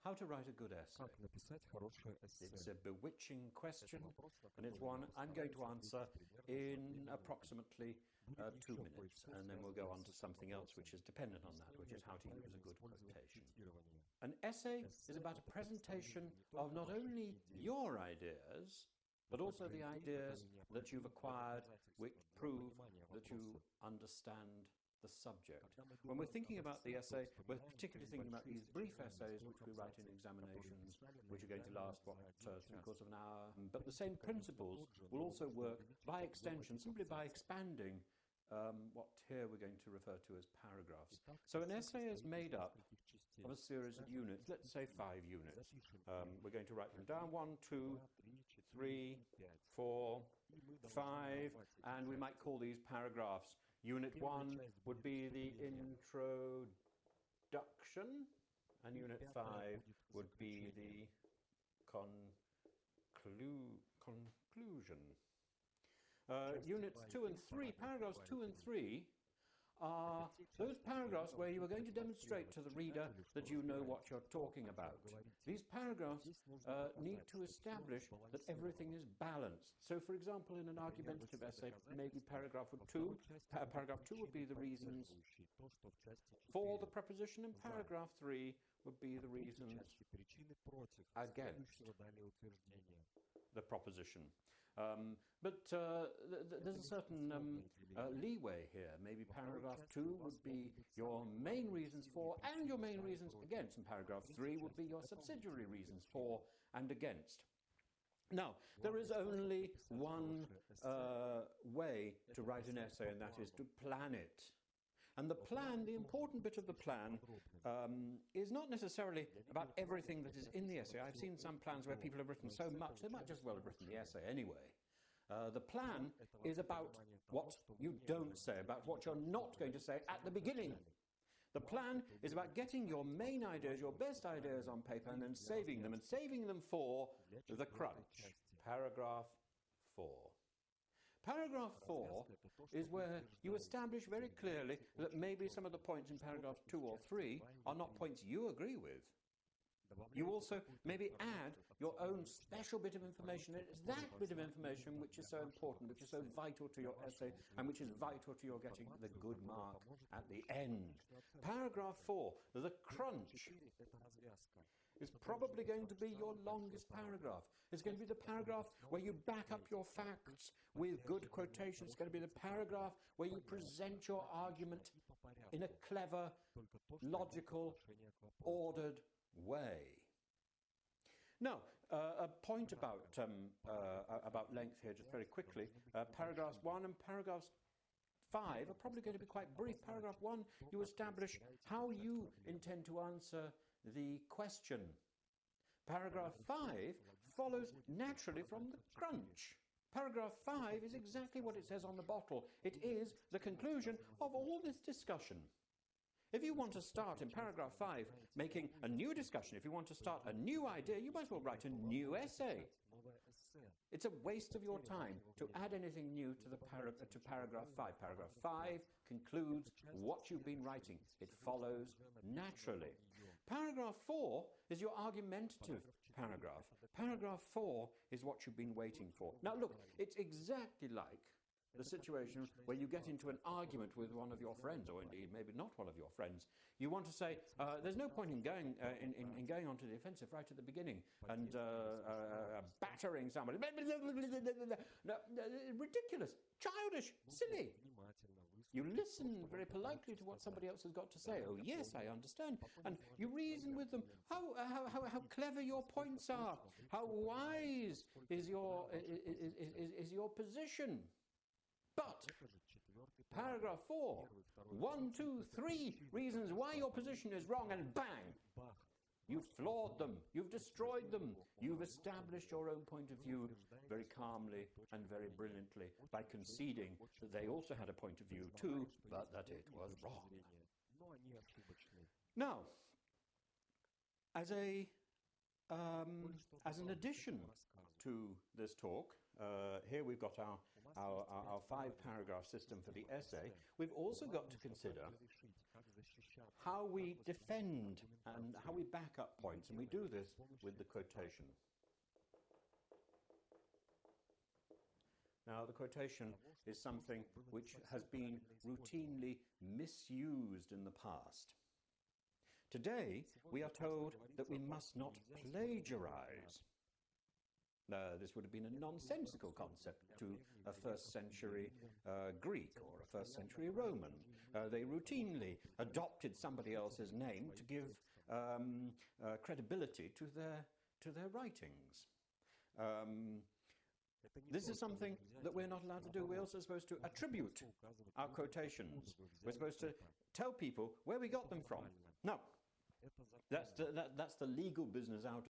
how to write a good essay. Как написать хорошее эссе? It's a bewitching question, and it's one I'm going to answer in approximately 2 minutes, and then we'll go on to something else which is dependent on that, which is how to use a good quotation. An essay is about a presentation of not only your ideas, but also the ideas that you've acquired which prove that you understand the subject. When we're thinking about the essay, we're particularly thinking about these brief essays which we write in examinations, which are going to last, 3/4 of an hour. But the same principles will also work by extension, simply by expanding what here we're going to refer to as paragraphs. So an essay is made up of a series of units, let's say 5 units. We're going to write them down, 1, 2, 3, 4, 5, and we might call these paragraphs. Unit 1 would be the introduction, and Unit 5 would be the conclusion. Units 2 and 3, paragraphs 2 and 3, are those paragraphs where you are going to demonstrate to the reader that you know what you're talking about. These paragraphs need to establish that everything is balanced. So, for example, in an argumentative essay, maybe paragraph 2 would be the reasons for the preposition, and paragraph 3 would be the reasons against the proposition. But there's a certain leeway here. Maybe paragraph 2 would be your main reasons for and your main reasons against, and paragraph 3 would be your subsidiary reasons for and against. Now, there is only one way to write an essay, and that is to plan it. And the plan, the important bit of the plan, is not necessarily about everything that is in the essay. I've seen some plans where people have written so much, they might just well have written the essay anyway. The plan is about what you don't say, about what you're not going to say at the beginning. The plan is about getting your main ideas, your best ideas on paper, and then saving them for the crunch. Paragraph 4. Paragraph 4 is where you establish very clearly that maybe some of the points in paragraph 2 or 3 are not points you agree with. You also maybe add your own special bit of information. It's that bit of information which is so important, which is so vital to your essay, and which is vital to your getting the good mark at the end. Paragraph 4, the crunch, is probably going to be your longest paragraph. It's going to be the paragraph where you back up your facts with good quotations. It's going to be the paragraph where you present your argument in a clever, logical, ordered way. Now, a point about length here, just very quickly. Paragraphs 1 and paragraphs 5 are probably going to be quite brief. Paragraph 1, you establish how you intend to answer the question. Paragraph 5 follows naturally from the crunch. Paragraph 5 is exactly what it says on the bottle. It is the conclusion of all this discussion. If you want to start in paragraph 5 making a new discussion, if you want to start a new idea, you might as well write a new essay. It's a waste of your time to add anything new to paragraph 5. Paragraph 5 concludes what you've been writing. It follows naturally. Paragraph 4 is your argumentative paragraph. Paragraph 4 is what you've been waiting for. Now look, it's exactly like the situation where you get into an argument with one of your friends, or indeed maybe not one of your friends. You want to say, there's no point in going onto the offensive right at the beginning and battering somebody. No, ridiculous, childish, silly. You listen very politely to what somebody else has got to say. Oh yes, I understand. And you reason with them how clever your points are, how wise is your position. But paragraph 4, 1, 2, 3 reasons why your position is wrong, and bang! You've flawed them, you've destroyed them, you've established your own point of view very calmly and very brilliantly by conceding that they also had a point of view too, but that it was wrong. Now, as an addition to this talk, here we've got our 5-paragraph system for the essay. We've also got to consider how we defend and how we back up points, and we do this with the quotation. Now, the quotation is something which has been routinely misused in the past. Today, we are told that we must not plagiarize. This would have been a nonsensical concept to a first century Greek or a first century Roman. They routinely adopted somebody else's name to give credibility to their writings. This is something that we're not allowed to do. We're also supposed to attribute our quotations. We're supposed to tell people where we got them from. Now, that's the legal business out